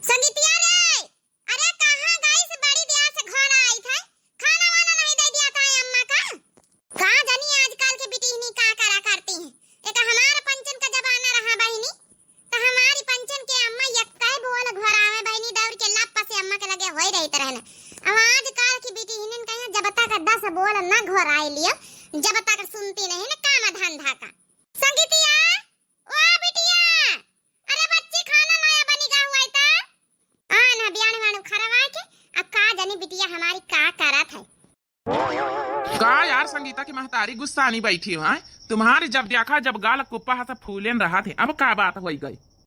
संगीतिया रे, अरे कहाँ गई से बड़ी देर से घर आई थे, खाना वाना नहीं दे दिया था अम्मा का। कहाँ जानी आजकल के बिटिहनी का करा करती हैं। एक हमारे पंचन का जमाना रहा बहनी, तो हमारी पंचन के अम्मा यक्का बोल घर आवे बहनी दौड़ के लप से अम्मा के लगे होई रही रहना। अब आजकल की बिटिहनी कहीं जब तक 10 बोल ना घर आई लिया, जब तक सुनती नहीं ना काम धंधा का। संगीतिया, ओ बिटिया, अरे बच्ची खाना लाया बनी गा हुआ था। ना बियान वाणु खरवा के अब का जानी बिटिया हमारी का करत है। का यार संगीता की महतारी गुस्सा नहीं बैठी हो। तुम्हारी जब देखा जब गाल कुप्पा हाथ फूलेन रहा थे, अब का बात हो गई?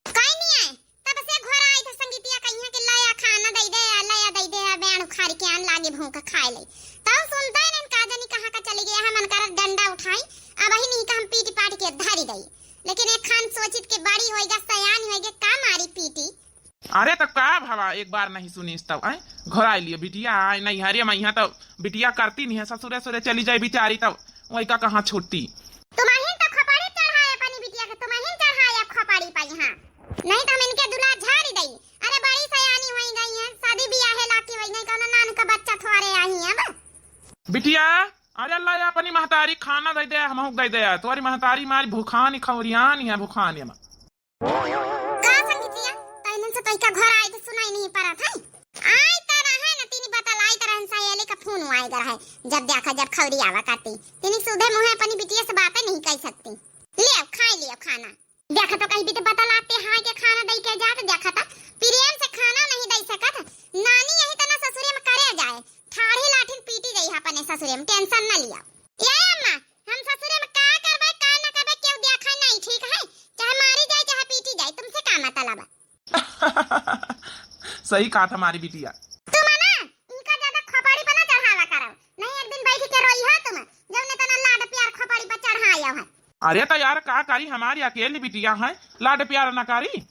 कहीं नहीं आए तब से घर आई था संगीतिया कहिया के लाया खाना दे दे लाया दे दे बियान उखाड़ के आन लागे भूख खाए ले। तब सुनता है का जानी कहां का चली गया है। मन कर डंडा उठाई अब ही नहीं का हम पीटी पाट के धारी दई, लेकिन एक खान सोचित के बड़ी होएगा सयान होएगा का मारी पीटी। अरे तो का भावा एक बार नहीं सुनी तब घर आई लियो बिटिया आए नहीं हरे मैया तो बिटिया करती नहीं है, ससुरे सुरे चली जाए बिचारी तब वही का कहाँ छुट्टी। तुम्हें तो खपाड़ी चढ़ाए अपनी बिटिया के, तुम्हें चढ़ाए अब खपाड़ी पाई हां, नहीं तो हम इनके दुला झाड़ी दई। अरे बड़ी सयानी होई गई है, शादी ब्याह लाके होई नहीं कोनो नान का बच्चा थोड़े आई है अब। बिटिया अरे अल्लाह या अपनी महतारी खाना दे दे, हम दे दे तुम्हारी महतारी मारी भूखानी खौरियानी है भूखानी में। का संगीतिया तैनन से तई का घर आई तो सुनाई नहीं पड़ा था। आई तरह है ना तीनी बतलाई तरह सहेली का फोन आई गर है, जब देखा जब खौरी आवा करती तीनी सुधे मुंह अपनी बिटिया से बातें नहीं कह सकती। ले अब खा लियो खाना। देखा तो कहीं भी तो बतलाते हां के खाना दई के जात देखा था प्रेम से खाना नहीं दई सकत। नानी यही तना ससुरे में करे जाए, ठाड़ी लाठिन पीटी गई है अपने ससुरे में, टेंशन ना लिया। ये अम्मा हम ससुरे में का करबे का ना करबे क्यों देखा नहीं ठीक है, चाहे मारी जाए चाहे पीटी जाए, तुमसे का मतलब है। सही कहा था हमारी बिटिया। तुम ना इनका ज्यादा खपाड़ी पर ना चढ़ावा करो, नहीं एक दिन बैठ के रोई हो तुम जब ने तना लाड प्यार खपाड़ी पर चढ़ाया है। अरे तो यार का करी हमारी अकेली बिटिया है, लाड प्यार न करी।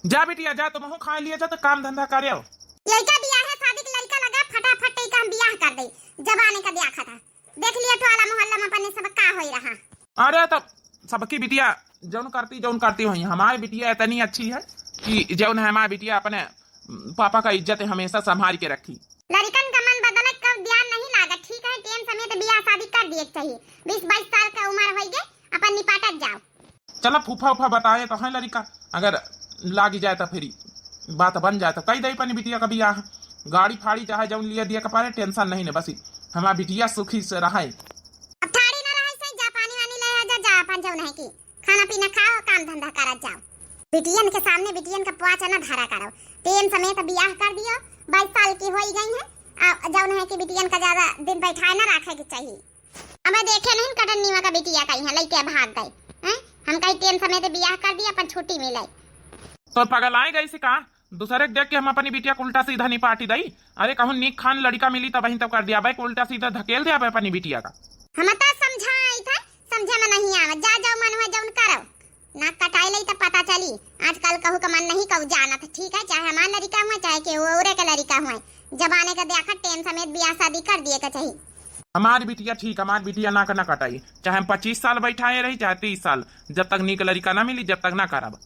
जा बिटिया जा तुम खा लिया जा तो काम धंधा करे। लड़का बियाह है, शादी के लड़का लगा फटाफट ही काम बियाह कर दे, जबाने का देखा था देख लिया टोला मोहल्ला में अपने सब का होई रहा। अरे तो सबकी बिटिया जौन करती हुई हमारी बिटिया इतनी अच्छी है कि जौन है हमारी बिटिया अपने पापा का इज्जत हमेशा संभाल के रखी। लड़कन का मन बदले कब ब्याह नहीं लागा, ठीक है टेम समेत बियाह शादी कर दिए चाहिए। 20-22 साल का उम्र होई गए अपन निपाटत जाओ। चलो फूफा उफा बताए तो है लड़का, अगर लागी जाए तो फिर बात बन जाए तो कई दई पानी बिटिया का बियाह। गाड़ी फाड़ी चाहे जौन लिया दिया कपारे टेंशन नहीं ने, बस हमारी बिटिया सुखी से रहे। अब ठाड़ी ना रहे सही, जा पानी वानी ले जा अपन जौन है की खाना पीना खाओ काम धंधा करत जाओ। बिटियन के सामने बिटियन का पाँच ना धरा करो, टेम समेत बियाह कर दियो। 22 साल की होई गई है, जौन है कि बिटियन का ज्यादा दिन बैठाए ना रखे के चाहिए। अब देखे नहीं कटन नीवा का बिटिया कहीं है लइके भाग गए हैं, हम कहीं टेम समेत बियाह कर दिया अपन छुट्टी मिले। तो पगलाई गई से कहा दूसरे देख के हम अपनी बिटिया को उल्टा सीधा नहीं पार्टी दई। अरे कहूँ नीक खान लड़का मिली तब वहीं तब कर दिया भाई, उल्टा सीधा धकेल दिया भाई अपनी बिटिया का। हम तो समझाई था, समझे में नहीं आवा, जा जाओ मन हुआ जौन करो ना कटाई लई तब पता चली। आजकल कहू का मन नहीं कहू जाना था ठीक है, चाहे हमारा लड़का हुआ चाहे के औरे का लड़का हुआ, जबाने का देखा टेम समेत बियाह शादी कर दिए का चाहिए। हमारी बिटिया ठीक, हमारी बिटिया ना करना कटाई, चाहे हम 25 साल बैठाए रही चाहे 30 साल, जब तक नीक लड़का ना मिली जब तक ना करब।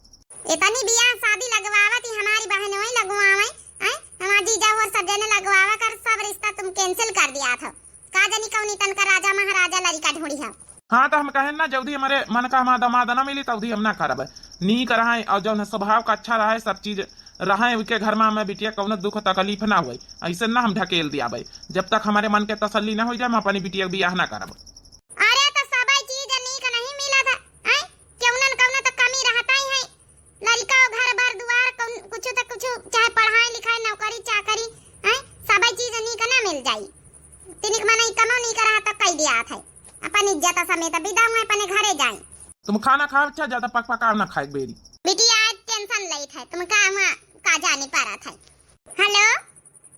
इतनी बियाह शादी लगवावत ही हमारी बहन वही लगवावे हैं, हमारी जीजा और सब जने लगवावा कर सब रिश्ता तुम कैंसिल कर दिया था। का जानी कौन तन का राजा महाराजा लड़का ढूंढी है। हाँ तो हम कहें ना जल्दी हमारे मन का हमारा दामाद ना मिली तब हम ना करब। नीक रहे और जो स्वभाव का अच्छा रहे, सब चीज रहे उनके घर में हमें बिटिया कौन दुख तकलीफ ना हुई, ऐसे ना हम ढकेल दिया भाई। जब तक हमारे मन के तसल्ली ना हो जाए हम अपनी बिटिया बियाह ना करब। अरे तो सब चीज नीक नहीं मिला था हैं, केउनन कौन तो कमी रहता ही है। लड़का घर भर दुआर कुछ तो कुछ चाहे पढ़ाई लिखाई नौकरी चाकरी हैं, सब चीज नीक ना मिल जाई। तिनिक मन कमो नहीं करा तो कह दिया था अपन इज्जत समेत विदा हुए अपने घरे जाए। तुम खाना खाओ अच्छा, ज्यादा पक पका ना खाए बेरी। बिटिया आज टेंशन लई था, तुम का जाने पारा था। हेलो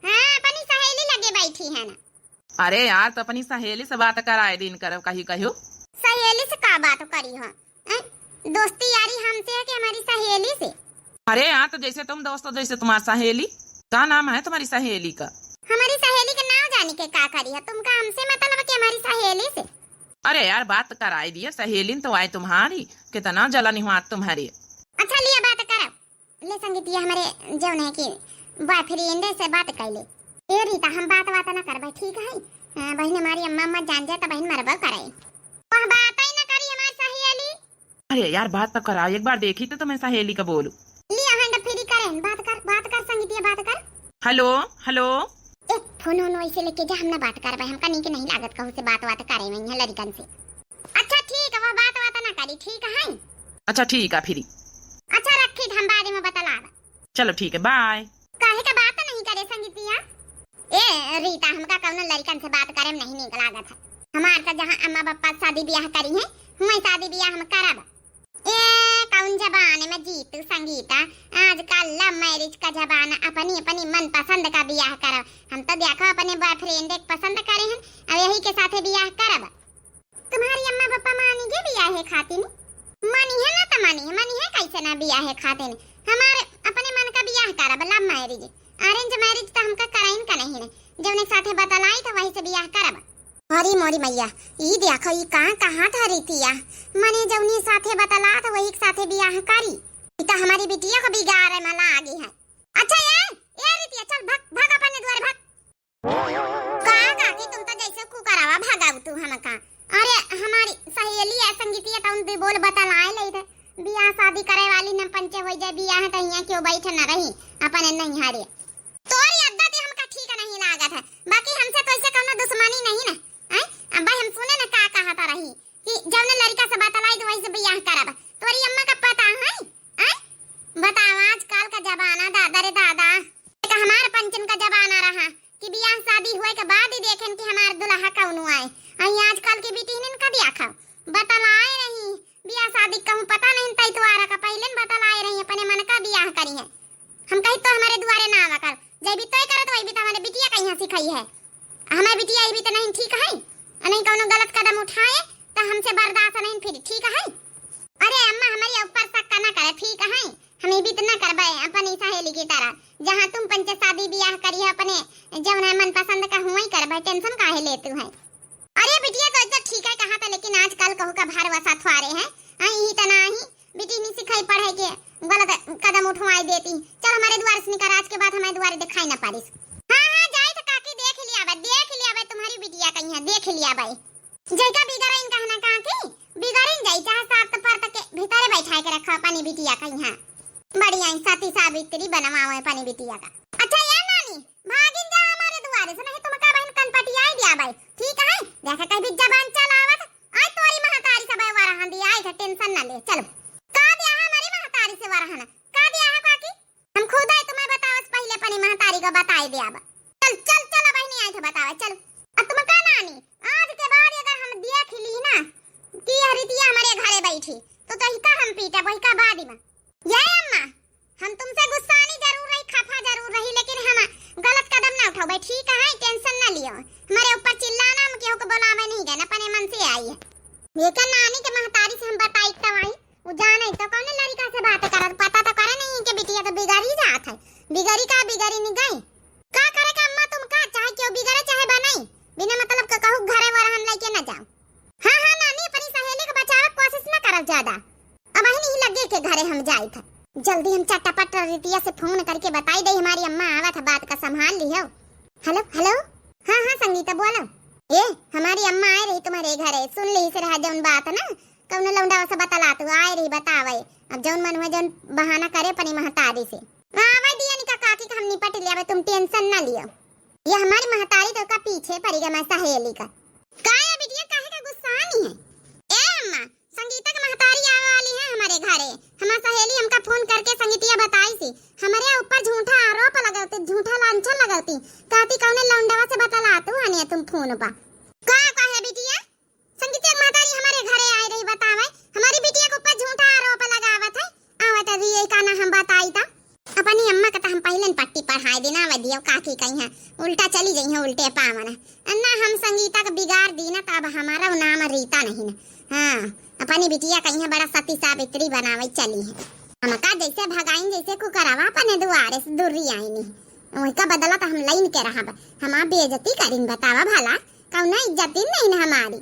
हां अपनी सहेली लगे बैठी है ना। अरे यार तो अपनी सहेली से बात कराए दिन करब कही कहो। सहेली से का बात करी हो, दोस्ती यारी हमसे है कि हमारी सहेली से। अरे यार तो जैसे तुम दोस्त हो जैसे तुम्हारी सहेली, क्या नाम है तुम्हारी सहेली का? हमारी सहेली का नाम जाने के का करी है, तुमका हमसे मतलब कि हमारी सहेली से। अरे यार बात कराई दिए, सहेली तो आए तुम्हारी, कितना जलन हुआ तुम्हारी। अच्छा लिया बात करो, ले संगीतिया हमारे जौन है कि बॉयफ्रेंड से बात कैले। ए रीता हम बात ना करबे ठीक है। बहन हमारी अम्मा जान जाए तो बहन मरबा करे। वह बात ही ना करी हमारी सहेली। अरे यार बात तो करा, एक बार देखी तो मैं सहेली का बोलू। लिया हैंड फ्री करें, बात कर संगीतिया बात कर। हेलो हेलो एक फोन ऐसे लेके जा, हम ना बात करबे, हमका नीक नहीं लागत कहू से बात करे में यहाँ लड़कन से। अच्छा ठीक है, वो बात ना करी ठीक है। अच्छा ठीक है फिर। अच्छा रखी हम बाद में बतला। चलो ठीक है बाय। काहे का बात नहीं करे संगीतिया। ए रीता हमका कौनो लड़कन से बात करे में नहीं नीक लागत है। हमार का जहाँ अम्मा पापा शादी ब्याह करी है वहीं शादी ब्याह हम करब। ए कौन जमाने में जीतू संगीता, आजकल लव मैरिज का जमाना, अपनी अपनी मन पसंद का ब्याह करब। हम तो देखो अपने बॉयफ्रेंड एक पसंद करे हैं और यही के साथे ब्याह करब। तुम्हारी अम्मा पापा मानेंगे ब्याह है खातिर? मानी है ना तो मानी है कैसे ना ब्याह है खातिर। हमारे अपने मन का ब्याह करब, लव मैरिज अरेंज मैरिज तो हमका कराइन का नहीं है। जब साथे बतलाई तो वही से ब्याह करब। अरे मोरी मैया ई देखो ई कहाँ था रीतिया, मने जौनी साथे बतला तो वही के साथे ब्याह करी। ई तो हमारी बिटिया को बिगाड़ मला आगे है। अच्छा ये रीतिया चल भाग अपने द्वार भाग। का कि तुम तो जैसे कुकरावा भागाव तू हमका। अरे हमारी सहेली है संगीतिया तो उन बोल बतलाए ले थे ब्याह शादी करे वाली न पंचे हो जाए ब्याह कहिया क्यों बैठ न रही अपने नहीं हारे। तोरी अद्दत हमका ठीक नहीं लागत है, बाकी हमसे तो ऐसे कोनो दुश्मनी नहीं ना। अब हम सुने ना का कहता रही कि जब ने लड़का से बतलाई तो वही से ब्याह करब। तोरी अम्मा का पता है? बताओ आजकल का जमाना दादा रे दादा एक हमार पंचन का जमाना रहा कि ब्याह शादी हुए के बाद ही देखें कि हमार दुल्हा कौन आए। आई आजकल की बेटी ने का देखा बतलाए नहीं ब्याह शादी कहूं पता नहीं तई तुम्हारा का पहले बतलाए रही अपने मन का ब्याह करी है। हम कही तो हमारे द्वारे ना आवा कर जब भी तय करे तो वही भी तो हमारे बिटिया कहीं सिखाई है। हमारी बिटिया भी तो नहीं ठीक है, नहीं कोनो गलत कदम उठाए तो हमसे बर्दाश्त नहीं फिर ठीक है। अरे अम्मा हमारी ऊपर शक ना करे ठीक है, हमें भी तो ना करबे अपनी सहेली की तरह। जहां तुम पंच शादी ब्याह करी है अपने जब मन पसंद का हुई करबे, टेंशन काहे लेतू है। अरे बिटिया तो एकदम ठीक है कहा था, लेकिन आजकल कहू का भार वसा थवारे है ही तना ही बेटी नहीं सिखाई पढ़े के गलत कदम उठवाई देती। चल हमारे द्वार से निकल, आज के बाद हमारे द्वार दिखाई ना पारिस। हां जाए तो काकी देख लिया बे तुम्हारी बिटिया कहीं है देख लिया भाई। जैका बिगड़ इन कहना कहां की बिगड़न जाई चाहे साथ पर तक भीतर बैठाए के रखा पानी बिटिया कहीं है बढ़िया साथी सावित्री बनवावे पानी बिटिया का। अच्छा यार नानी भागिन जा हमारे द्वार से, नहीं तुम का बहन कनपटियाई दिया भाई ठीक है। देखा कहीं भी जबान चलावत आई तोरी महतारी सब वरहन दी आई का टेंशन ना ले। चल का दिया हमारी महतारी से वरहन का दिया है काकी हम खुद आई तुम्हें बतावस पहले अपनी महतारी का बताई दिया। चल चल चल बहनी आई था बतावे चल। अब तुम का नानी आज के बाद अगर हम देख ली ना कि हरितिया हमारे घरे बैठी तो का हम पीटा वही का बाद में। ये अम्मा हम तुमसे गुस्सा नहीं जरूर रही खफा जरूर रही, लेकिन हम गलत कदम ना उठाओ ठीक है, टेंशन ना लियो। हमारे ऊपर चिल्लाना हम केहू को बुलावे नहीं गए, अपने मन से आई है। लेकिन नानी के महतारी से हम बताई तो आई वो जाने तो कौन लड़का से बात करत पता तो करे नहीं कि बिटिया तो बिगड़ी जात है। बिगड़ी नहीं गई का करे का अम्मा तुम का चाहे क्यों बिगड़े चाहे बनाई बिना मतलब का कहू घरे वरहन लेके ना जाओ। हां नानी अपनी सहेली को बचावे कोशिश ना करब ज्यादा। अब ही लगे के घरे हम जाई था जल्दी हम चटपट रीतिया से फोन करके बताई दे हमारी अम्मा आवा था बात का संभाल लियो। हेलो हेलो हां संगीता बोलो। ए हमारी अम्मा आई रही तुम्हारे घरे सुन ली से रहा जौन बात ना कौन लौंडा से बतला तू आई रही बतावे। अब जौन मन में जौन बहाना करे अपनी महतारी से आवे दिया निका काकी का हम निपट लिया तुम टेंशन ना लियो। ये हमारी महतारी तो का पीछे पड़ेगा मैं सहेली का काया बिटिया काहे का गुस्सा नहीं है। ए अम्मा संगीता की महतारी आवे वाली है हमारे घरे। हमारी सहेली हमका फोन करके संगीतिया बताई थी हमारे ऊपर झूठा आरोप लगाती झूठा लांछन लगाती कहती कौन लौंडवा से बतला तू हने तुम फोन पर का है बिटिया। संगीतिया की महतारी हमारे घरे आई रही बतावे हमारी बिटिया के ऊपर झूठा आरोप लगावत है आवत ये का ना हम बताई था अपनी अम्मा का हम पहले पट्टी पढ़ाई देना वदियो काकी कहीं है उल्टा चली गई है उल्टे पावन ना हम संगीता का बिगाड़ दी ना तब हमारा नाम रीता नहीं ना। हां अपनी बिटिया कहीं है बड़ा सती सावित्री बनावे चली है हमका जैसे भगाइन जैसे को करावा अपने दुआरे से दूरी आई नहीं वही का बदला तो हम लाइन के रहा हम आप बेइज्जती करिन बतावा भला कौन इज्जती नहीं ना हमारी।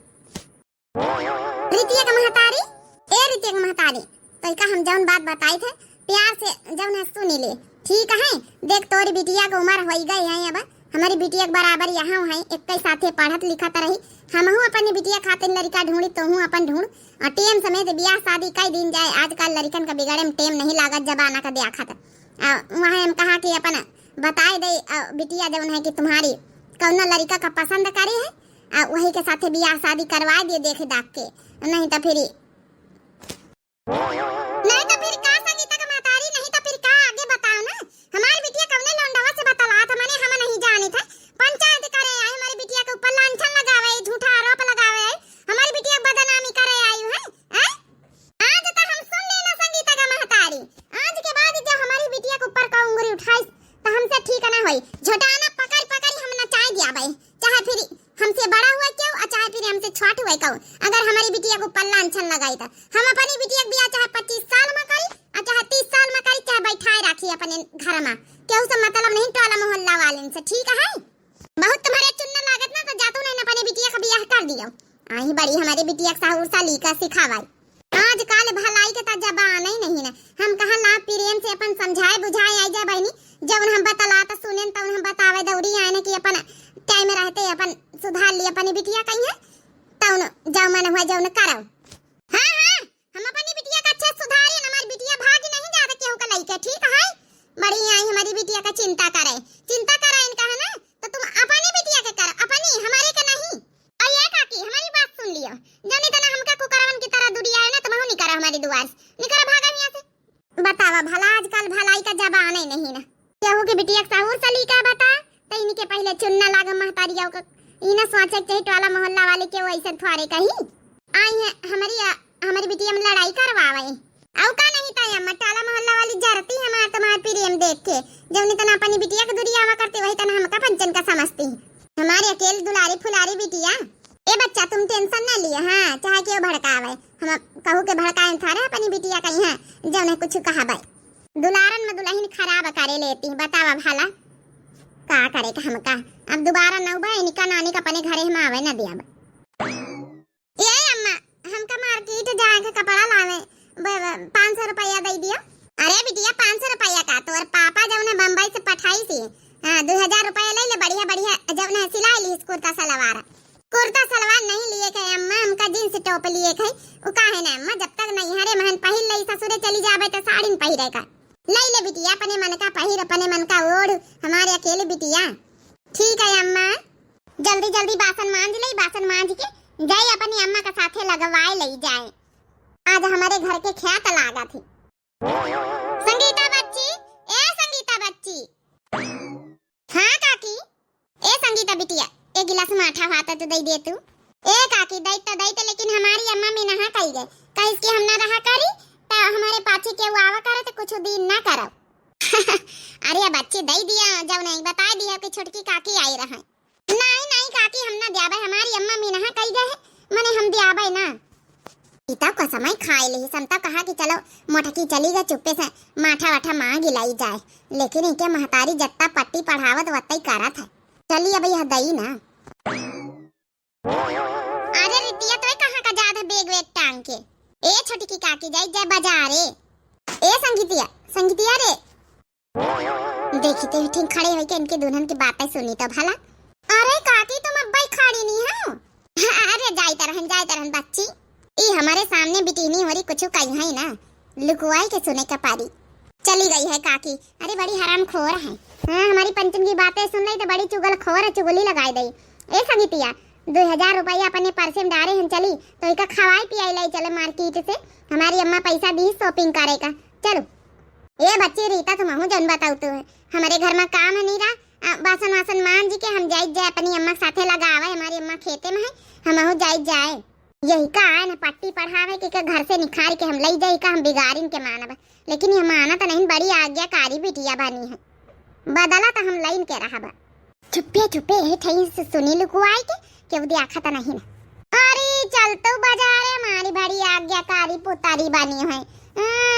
रीतिया का महतारी ए रीतिया का महतारी तो का हम जौन बात बताई थे प्यार से जब न सुनी ले, ठीक है। देख तोरी बिटिया के उम्र हो गई है, अब हमारी बिटिया के बराबर यहाँ है, एक के साथे पढ़त लिखत रही। हमहू अपनी बिटिया खातिर लड़का ढूंढी, तोहू अपन ढूंढ। और टेम समय से ब्याह शादी कई दिन जाए, आजकल लड़कन का बिगड़े में टेम नहीं लागत, जबाना का देखत। वहाँ हम कहा कि अपन बताए दे बिटिया जौन है कि तुम्हारी कौन लड़का का पसंद करे है, वही के साथे ब्याह शादी करवा दिए देख दाख के। नहीं तो फिर का संगीता का मातारी, नहीं तो फिर का आगे बताओ ना। हमारी बिटिया कौने लौंडवा से बतला था, माने हम नहीं जाने थे। पंचायत करे आई हमारी बिटिया के ऊपर लांछन लगावे, झूठा आरोप लगावे, हमारी बिटिया बदनामी करे आई है। आज तक हम सुन लेना संगीता का महतारी, आज के बाद जब हमारी बिटिया के ऊपर का उंगली उठाई तो हमसे ठीक ना होई। झोटाना पकड़ पकड़ हम नचाए दिया भाई, चाहे फिर हमसे बड़ा हुआ क्यों और चाहे फिर हमसे छोट हुआ क्यों। अगर हमारी बिटिया को पल्ला लांछन लगाई था, हम अपनी बिटिया बिया चाहे 25 साल में करी और चाहे 30 साल में करी, चाहे बैठाए रखी अपने घर में, केहू से मतलब नहीं टोला मोहल्ला वाले से, ठीक है। बहुत तुम्हारे चुनना लागत ना तो जातू नहीं अपनी बिटिया का ब्याह कर दियो। आई बड़ी हमारी बिटिया साहूर साली का सिखावाई। आजकल भलाई के जबान ही नहीं ना, हम कहा ला प्रेम से अपन समझाए बुझाए आई जा बहनी, जब हम बतला तो सुने तब हम बतावे दौड़ी आए ना कि अपन टाइम रहते अपन सुधार लिए अपनी बिटिया कहीं है तब जाओ मन हुआ जाओ न करो। हाँ हम अपनी बिटिया का अच्छे सुधारे, हमारी बिटिया भाग नहीं जाता केहू का लइका, ठीक है। बड़ी आई हमारी बिटिया का चिंता करे इनका है ना, तो तुम अपनी बिटिया के करो, अपनी हमारे का नहीं। और ये काकी हमारी बात सुन लियो, जाने तना हमका कुकरवन की तरह दुनिया है ना, तुम नहीं करा हमारी दुआर से, निकरा भागा यहाँ से। बतावा भला आजकल भलाई का जबान ही नहीं ना, केहू की बिटिया का साहूर सलीका बता तो इनके पहले चुनना लागा महतारिया का, इना सोचे चाहिए टोला मोहल्ला वाले के वैसे थोड़े कहीं आई है हमारी बिटिया में लड़ाई करवावे। औ का नहीं था अम्मा, टोला मोहल्ला वाली जरती हमार तुम्हार प्रेम देख के, जब नहीं तना अपनी बिटिया के दुरिया आवा करते वही तना हमका पंचन का समझती। हमारी अकेले दुलारी फुलारी बिटिया। ए बच्चा तुम टेंशन ना लियो, हाँ चाहे क्यों भड़कावे, हम कहू के भड़काए थारे अपनी बिटिया कहीं है जब ने कुछ कहा भाई, दुलारन में दुल्हन खराब करे लेती। बतावा भला का करे का हमका, अब दोबारा न उबा इनका नानी का अपने घरे हम आवे न दिया। ये अम्मा हमका मार्केट जाके कपड़ा लावे 500 रुपया दे दियो। अरे बिटिया 500 रुपया का तोर पापा जब ने बम्बई से पठाई सी, 2000 रुपया ले ले, बढ़िया बढ़िया जब ने सिलाई ली कुर्ता सलवार नहीं लिए के अम्मा, हमका जींस टॉप लिए के वो काहे ना अम्मा, जब तक नहीं हरे महन पहिल लई ससुरे चली जावे तो साड़ी पहिरे का ले ले बिटिया, अपने मन का पहिर, अपने मन का ओढ़, हमारे अकेले बिटिया। ठीक है अम्मा, जल्दी जल्दी बासन मांज के जाए अपनी अम्मा का साथे लगवाए ले जाए, आज हमारे घर के ख्यात लागा थी। संगीता बच्ची हाँ काकी। ए संगीता बिटिया एक गिलास माठा भाता तो दे दे तू। ए काकी दई तो लेकिन हमारी अम्मा में नहा कही गए, कहीं इसकी हम ना रहा करी तो हमारे पाछे के आवा करे तो कुछ दिन ना करो। अरे बच्चे दे दिया, जब नहीं बता दिया कि छोटकी काकी आई रहा। नहीं काकी हम ना दियाबे, हमारी अम्मा में नहा कही गए मने हम दियाबे ना। इतना का समय खाए ले समता कहा कि चलो मोटकी चली गई, चुप्पे से माठा वाठा मांग लाई जाए, लेकिन इनके महतारी जत्ता पट्टी पढ़ावत वत्ता ही करा था। चलिए अब यह दई ना। अरे रितिया तो कहाँ का जात है बेग वेग टांग के। ए छोटकी काकी जाए बाजारे। ए संगीतिया रे देखते हुए ठीक खड़े हुए के इनके दुल्हन की बातें सुनी तो भला। अरे काकी तुम अब भाई खड़ी नहीं हो। अरे जाते रहन बच्ची, ई हमारे सामने बिटीनी हो रही कुछ कही है ना, लुकवाई के सुने का पारी चली गई है काकी। अरे बड़ी हराम खोर है, हाँ हमारी पंचन की बातें सुन रही तो बड़ी चुगल खोर है, चुगली लगाई दई। ए संगीतिया 2000 रुपया अपने पर्से में डारे हम चली तो इका खवाई पियाई लाई चले मार्केट से, हमारी अम्मा पैसा दी शॉपिंग करे का। चलो ये बच्ची रीता तुम हूँ जन बताऊ तो हमारे घर में काम है नहीं रहा, बासन वासन मांज के हम जाए अपनी अम्मा साथे लगावे, हमारी अम्मा खेते में है हम हूँ जाए यही का है ना पट्टी पढ़ावे के घर से निखार के हम ले जाए का हम बिगाड़िन के मानब, लेकिन ये माना तो नहीं, बड़ी आज्ञाकारी बिटिया बनी है, बदला तो हम लाइन के रहा। चुप्पे ठई से सुनी लुकुआई के क्यों दिया खाता नहीं ना। अरे चल तो बाजार हमारी बड़ी आज्ञाकारी पुतारी बनी है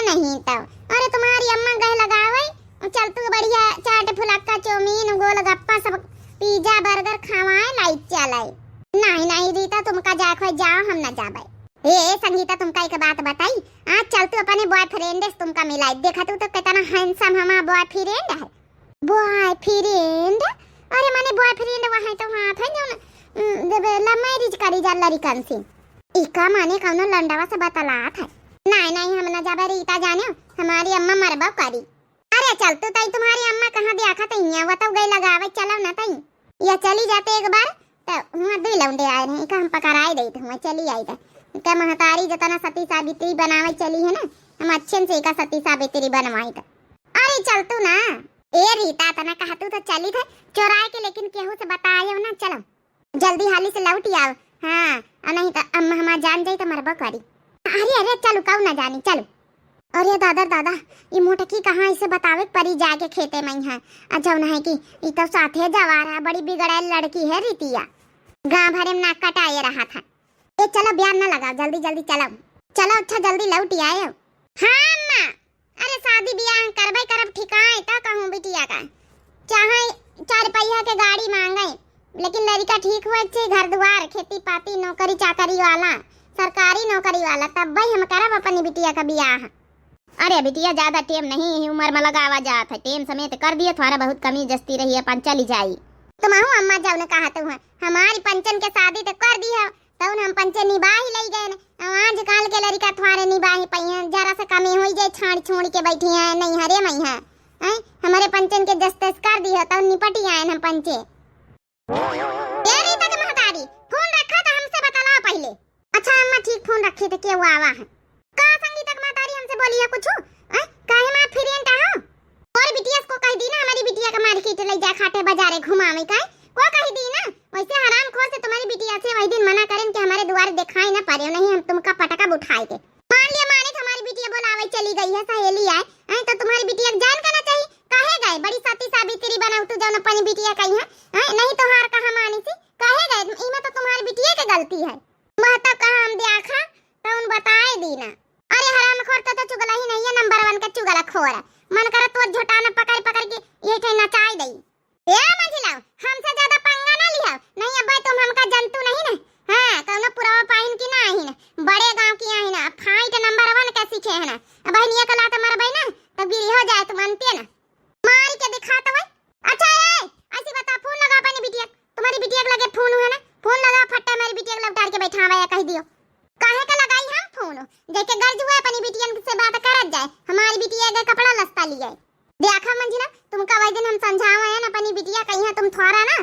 नहीं तो। अरे तुम्हारी अम्मा गए लगावे चल तू बढ़िया चाट फुलक्का चौमीन गोलगप्पा सब पिज्जा बर्गर खवाए लाइट चलाई। नहीं रीता तुमका जाओ हम ना जाबे। ए संगीता तुमका एक बात बताई, आज चल तू अपने बॉयफ्रेंड से तुमका मिलाई देखा तू तो बॉयफ्रेंड है? बॉयफ्रेंड? अरे माने बॉयफ्रेंड वहां तो वहां था जो लव मैरिज करी जा लड़कन से। इका माने कौनो लंडवा से बतला था। नहीं हम ना जाबे रीता जाने हमारी अम्मा मरबा करी। अरे चल तू तई तुम्हारी अम्मा कहां देखा तई यहाँ वो तो गई लगावे चलो ना तई या चली जाते एक बार तो वहां दे लौंडे आए रहे का हम पकड़ाई दे थे चली आई था का महतारी जतना सती सावित्री बनावे चली है ना हम अच्छे से का सती सावित्री बनवाई था। अरे चल तू ना ए रीता तना कहा तू तो चली थे चोराए के लेकिन केहू से बतायो ना चलो जल्दी हाली से लौट आओ। हां नहीं तो अम्मा हमार जान जाई तो मरबा करी। अरे चलो कऊ ना जानी चलो। अरे दादा ये मोटकी कहाँ इसे बतावे परी जाके खेते में है अच्छा है कि ये तो साथे जवार है बड़ी बिगड़ैल लड़की है रीतिया गांव भरे में नाक कटाए रहा था। ए चलो ब्याह ना लगाओ जल्दी चलो अच्छा जल्दी लौट आए। हाँ अम्मा अरे शादी ब्याह करबे करब ठिकाए तो कहूं बिटिया का चाहे 4 पहिया के गाड़ी मांगे लेकिन लड़का ठीक हुए छे घर द्वार खेती पाती नौकरी चाकरी वाला सरकारी नौकरी वाला तब भाई हम करब अपनी बिटिया का ब्याह। अरे बिटिया ज्यादा टेम नहीं उम्र में लगावा जात है टेम समेत कर दिए थोड़ा बहुत कमी जस्ती रही अपन चली जाई। तुम अम्मा जाओ ने कहा तो हमारी पंचन के शादी तो कर दी है तो हम पंचन निभा ही ले गए आज काल के लड़का थोड़े निभा ही पई है जरा से कमी हो जाए छाड़ छोड़ के बैठी है नहीं हरे मई है हमारे पंचन के दस्तस कर दी है तो निपट ही आए हम पंचे। तक महतारी फोन रखा था हमसे बतला पहले। अच्छा अम्मा ठीक फोन रखे थे के वो आवा है का संगीत तक महतारी हमसे बोली है कुछ काहे मां फ्रेंड हो और बिटिया को कह दी ना हमारी बिटिया का मार्केट ले जा खाटे बाजारे घुमावे का को कह दी ना वैसे हराम खोर से तुम्हारी बिटिया से वही दिन मना करें कि हमारे द्वार दिखाई ना पारे नहीं हम तुमका पटका उठाए थे मान लिया माने हमारी बिटिया बोलावे चली गई है सहेली आए तो तुम्हारी बिटिया जान करना चाहिए काहे गए बड़ी सती सावित्री बनाऊ तू जौन अपनी बिटिया कही है नहीं तो हार कहा मानी थी काहे गए इमे तो तुम्हारी बिटिया की गलती है महता कहा हम देखा तो उन बताए दी ना। अरे हराम खोर तो चुगला ही नहीं है नंबर 1 का चुगला खोर है मन करा तो झोटाना पकड़ के ये थे नचाई दई। ए मंझिला हमसे ज्यादा पंगा ना लिया नहीं अब तुम हमका जंतु नहीं ना। हां कौनो पुरावा पाइन की ना ही ना बड़े गांव की है ना फाइट नंबर 1 का सीखे है ना अब निया कला तो मरबई ना तो गिरी हो जाए तुम मानते ना मार के दिखा तो भाई। अच्छा ऐसी बता फोन लगा अपनी बिटिया तुम्हारी बिटिया के लगे फोन है ना फोन लगा फट्टा मेरी बिटिया को लौटा के बैठावा या कह दियो काहे का लगाई हम फोन देखे गर्ज हुआ अपनी बिटिया से बात करत जाए हमारी बिटिया के कपड़ा लस्ता लिए देखा मंजिला तुमका वही दिन हम समझावा है ना अपनी बिटिया कहीं तुम थोड़ा ना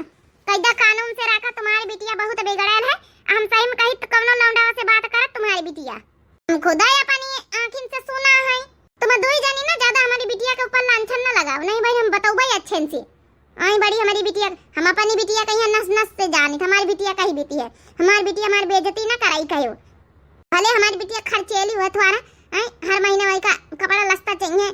कैदा कानून से रखा तुम्हारी बिटिया बहुत बिगड़ैल है हम सही में कहीं तो कौनो लौंडावा से बात करत तुम्हारी बिटिया हम खुदा अपनी आंखिन से सुना है तुम दो ही जानी ना ज्यादा हमारी बिटिया के ऊपर लांछन ना लगाओ नहीं भाई हम बताओ भाई अच्छे से आई बड़ी हमारी बिटिया हम अपनी बिटिया कहीं नस से जानी हमारी बिटिया कहीं बेटी है हमारी बिटिया हमारी बेइज्जती ना कराई कहो भले हमारी बिटिया खर्चेली हुआ थोड़ा हर महीने वही का कपड़ा लस्ता चाहिए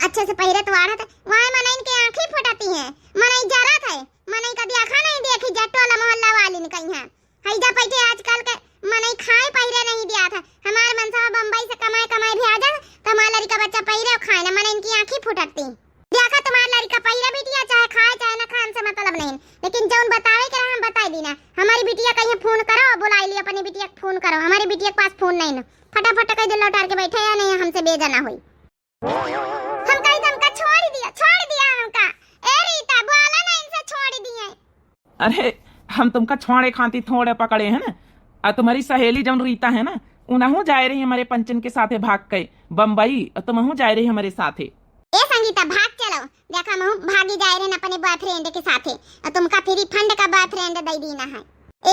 अच्छे से पहरे तो आड़ा वहाँ मनई के आंखें फुटाती हैं मनई जरा था मनई कभी आँखा नहीं देखी जटोला मोहल्ला वाली ने कहीं है हैजा पैसे आजकल के मनई खाए पहरे नहीं दिया था हमारे मनसा बम्बई से कमाए भी आ जा तो हमारा लड़का बच्चा पहरे और खाए ना मनई की आंखें फुटती देखा तुम्हारा लड़का पहरे बिटिया चाहे खाए चाहे ना खाए हमसे मतलब नहीं लेकिन जौन बतावे के हम बता दी ना हमारी बिटिया कहीं फोन करो बुला ली अपनी बिटिया को फोन करो हमारी बिटिया के पास फोन नहीं ना फटाफट कह दे लौटा के बैठे या नहीं हमसे बेजा ना हुई हम कहीं हमका छोड़ दिया हमका ए रीता बोला ना इनसे छोड़ दिए। अरे हम तुमका छोड़े खाती थोड़े पकड़े हैं ना और तुम्हारी सहेली जौन रीता है ना उनहु जा रही हमारे पंचन के साथे भाग के बम्बई और तुमहु जा रही हमारे साथे। ए संगीता भाग चलो देखा मैं भागी जा रहे अपने बॉयफ्रेंड के साथे और तुमका फ्री फंड का बॉयफ्रेंड दे दीना है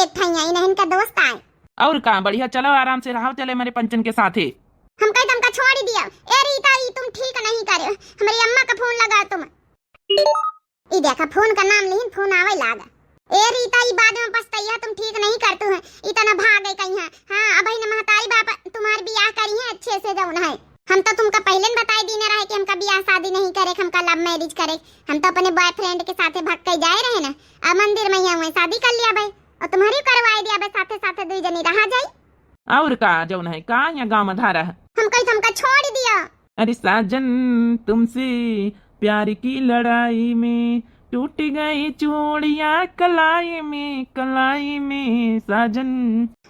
एक ठैया इन्हें इनका दोस्त आए और का बढ़िया चलो आराम से रहो चले हमारे पंचन के साथे हम कहीं तुमका छोड़ दिया। ए रीता ई तुम ठीक नहीं करे हमारी अम्मा का फोन लगा तुम ई देखा फोन का नाम नहीं फोन आवे लागा। ए रीता ई बाद में पछताइया तुम ठीक नहीं करते हो इतना भाग गई कहीं है। हां अब ही महतारी बाप तुम्हारी बियाह करी है अच्छे से जौन है हम तो तुमका पहले बताई दीने रहे कि हमका बियाह शादी नहीं करे हमका लव मैरिज करे हम तो अपने बॉयफ्रेंड के साथे भाग के जाए रहे ना अब मंदिर में ही शादी कर लिया भाई और तुम्हारी करवाई दिया भाई साथे साथे दो जनी रहा जाई और का जौन है का या गांव में धारा है हम कहीं तुमका छोड़ दिया। अरे साजन तुमसे प्यार की लड़ाई में टूट गई चूड़ियां कलाई में साजन।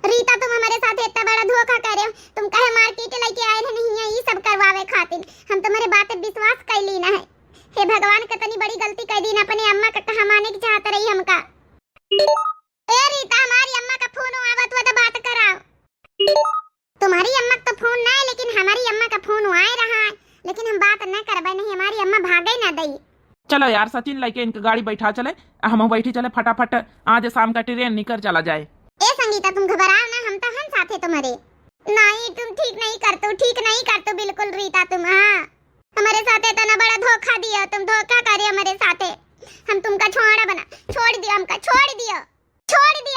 रीता तुम हमारे साथ इतना बड़ा धोखा कर रहे हो तुम कहे मार्केट लेके आए नहीं है ये सब करवावे खातिर हम तुम्हारे बात पे विश्वास कर ली ना है हे भगवान कितनी बड़ी गलती कर दी ना, अपने अम्मा का कहा माने की चाहत रही हमका। ए रीता, हमारी अम्मा का फोन आवत हुआ तो बात कराओ। तुम्हारी अम्मा का तो फोन ना है, लेकिन हमारी अम्मा का फोन आ रहा है, लेकिन हम बात न करबे, नहीं हमारी अम्मा भागे ना दई। चलो यार सचिन लेके इनकी गाड़ी बैठा चले, हम बैठी चले फटाफट, आज शाम का ट्रेन निकल चला जाए। ए संगीता, तुम घबराओ ना, हम तो हम साथे तुम्हारे। नहीं, तुम ठीक नहीं करतो बिल्कुल रीता तुम। हाँ, हमारे साथे तो ना बड़ा धोखा दिया, तुम धोखा करे हमारे साथे। हम तुमका छोड़ा बना, छोड़ दिया हमका, छोड़ दिया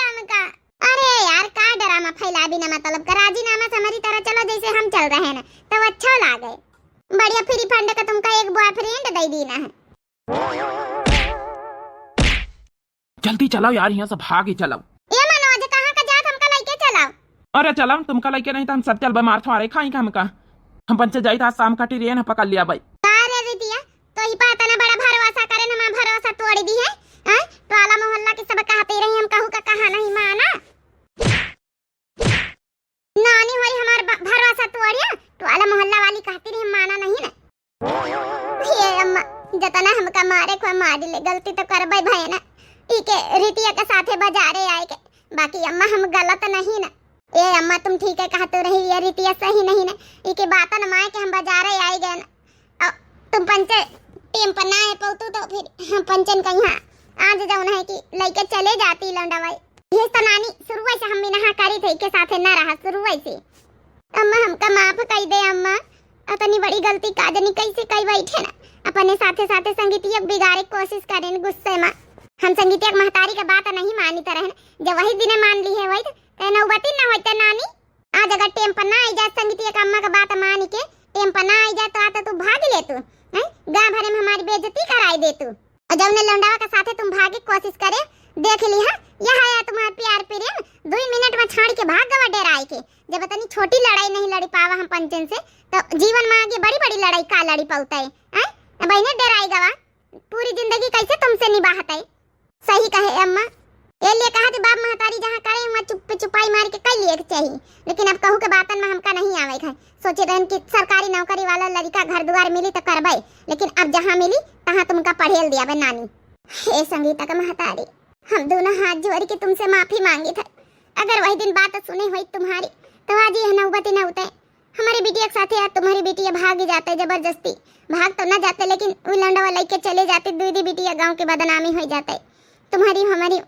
हमका। अरे यार, का ड्रामा फैला बिना मतलब का, राजीनामा से हमारी तरह चलो जैसे हम चल रहे हैं ना, तो अच्छा लागे। बढ़िया फ्री फंड का तुमका एक बॉयफ्रेंड दे देना है। जल्दी चलाओ यार, यहाँ से भाग ही चलाओ। ये मनोज, कहाँ का जात हमका लेके चलाओ। अरे चलाओ, तुमका लेके नहीं तो हम सब चल बे, मार थोड़े खाई हमका। हम पंचे जाई था शाम का ट्रेन पकड़ लिया भाई। अरे रितिया, तो ही पता ना बड़ा भरोसा करे ना, मैं भरोसा तोड़ दी है। हैं? टोला मोहल्ला के सब कहते रही, हम कहू का कहा नहीं माना। नानी होई हमार भरोसा तोड़िया, टोला मोहल्ला वाली कहती रही, हम माना नहीं ना। ये अम्मा जतना हमका मारे को मार ले, गलती तो करबे भाई ना। इके रितिया के साथे बाजारे आए के, बाकी अम्मा हम गलत नहीं ना। ए अम्मा, तुम ठीक है कहते रही, ये रितिया सही नहीं ना। इके बात न माए के हम बाजारे आए गए ना। तुम पंचे टेम पर ना आए पौतू तो फिर हम पंचन का यहाँ आज जाऊन है कि लेके चले जाती लौंडा भाई। ये तो नानी शुरू से हम नहा करी थे के साथे ना रहा शुरू से। अम्मा हमका माफ कर दे अम्मा, अपनी बड़ी गलती काजनी कैसे कई बैठे ना, अपने साथे साथे संगीतिया बिगाड़े कोशिश करें गुस्से में। हम संगीतिया महतारी का बात नहीं मानी तरह जब वही दिन मान ली है वही तो नौबती ना होते नानी। आज अगर टेम पर ना आई जा संगीतिया का अम्मा का बात मान के टेम पर ना आई जा तो आता तू भाग ले, तू गाँव भरे में हमारी बेइज्जती कराई दे तू। और जब ने लौंडावा के साथे तुम भागे कोशिश करे, देख ली है यहाँ आया तुम्हारा प्यार प्रेम 2 मिनट में छाड़ के भाग गवा डेराई के। जब इतनी छोटी लड़ाई नहीं लड़ी पावा हम पंचन से, तो जीवन में आगे बड़ी बड़ी लड़ाई का लड़ी पाता है। बहने डेराई गवा, पूरी जिंदगी कैसे तुमसे निभाता है। सही कहे अम्मा, ये लिए कहा बाप महतारी जहाँ करे वहाँ चुप चुपाई मार के कई लिए चाहिए, लेकिन अब कहूँ के बातन में हमका नहीं आवे है। सोचे रहन कि सरकारी नौकरी वाला लड़का घर दुआर मिली तो करबे, लेकिन अब जहाँ मिली तहाँ तुमका पढ़ेल दिया बे नानी। हे संगीता का महतारी, हम दोनों हाथ जोड़ के तुमसे माफी मांगी था। अगर वही दिन बात सुनी हुई तुम्हारी तो आज ये नौबती न उठे। हमारी बिटिया के साथ तुम्हारी बिटिया भाग जाते, जबरदस्ती भाग तो न जाते, लेकिन वो लंडवा लेके चले जाते, दीदी बिटिया गाँव के बदनामी हो जाते तुम्हारी हमारी।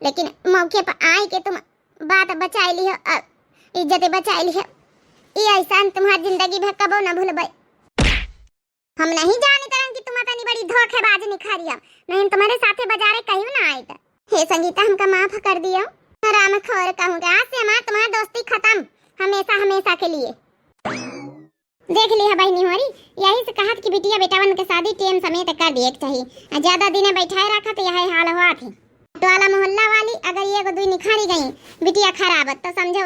लेकिन मौके पर आए के तुम बात बचा ली है, इज्जत बचा ली है। ये एहसान तुम्हारी जिंदगी भर कबो न भूलबे। हम नहीं जाने तरह कि तुम इतनी बड़ी धोखेबाज निखारिया, नहीं तुम्हारे साथे बाजारे कहीं ना आए था। हे संगीता, हमका माफ कर दियो। राम खोर कहूँगा, आज से हमारा तुम्हारा दोस्ती खत्म, हमेशा हमेशा के लिए। देख ली है बहनी होरी, यही से कहा कि बिटिया बेटावन के शादी टेम समेत कर दिए चाहिए। ज्यादा दिन बैठाए रखा तो यही हाल हुआ थी। टोला मोहल्ला वाली अगर ये दुई निखारी गई बिटिया खराब तो समझो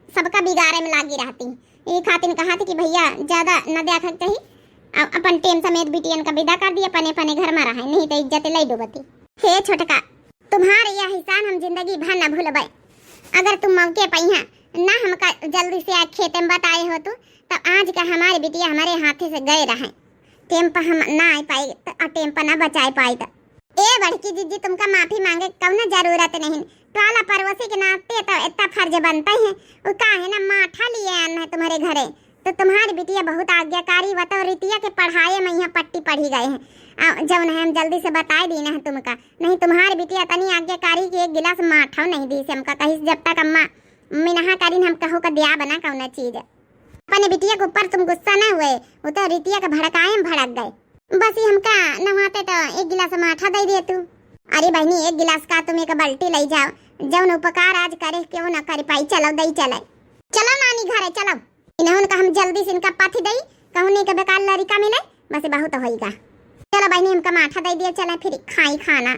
सबका बिगाड़े में लागी रहती। ये खातिन कहा थी कि भैया ज्यादा न देखा चाहिए, अपन टेम समेत बिटियन का विदा कर दिया, पने पने घर में रहे, नहीं तो इज्जत लई डूबती। हे छोटका, तुम्हारे यह एहसान हम जिंदगी भर न भूलबे। अगर तुम मौके पर यहाँ ना हमका जल्दी से खेत में बताए हो तो आज का हमारी बिटिया हमारे हाथे से गए रहे। टेम पर हम ना आ पाई तो टेम पर ना बचा पाई तो ए बड़की जीजी तुमका माफी मांगे कौन जरूरत नहीं। टोला पड़ोसी के नाते तो इतना फर्ज बनता है। वो का है ना माठा लिए आना है तुम्हारे घरे, तो तुम्हारी बिटिया बहुत आज्ञाकारी बता। रितिया के पढ़ाए में यहाँ पट्टी पढ़ी गए हैं, जब नहीं हम जल्दी से बता दी ना तुमका, नहीं तुम्हारी बिटिया तनी आज्ञाकारी की एक गिलास माठा नहीं दी से हमका कहीं। जब तक अम्मा मिनहा करीन हम कहो का दिया बना कौन चीज। अपने बिटिया के ऊपर तुम गुस्सा ना हुए, वो तो रितिया का भड़काए में भड़क गए। बस ही हमका नहाते तो एक गिलास माठा दे दिए तू। अरे बहनी, एक गिलास का तुम एक बाल्टी ले जाओ, जब उपकार आज करे क्यों ना करे पाई। चलो दई चले, चलो नानी घर चलो। इन्होंने का हम जल्दी से इनका पाथी दई, कहूँ नहीं के बेकार लड़का मिले, बस बहुत होएगा। चलो बहनी, हमका माठा दे दिया, चले फिर खाई खाना।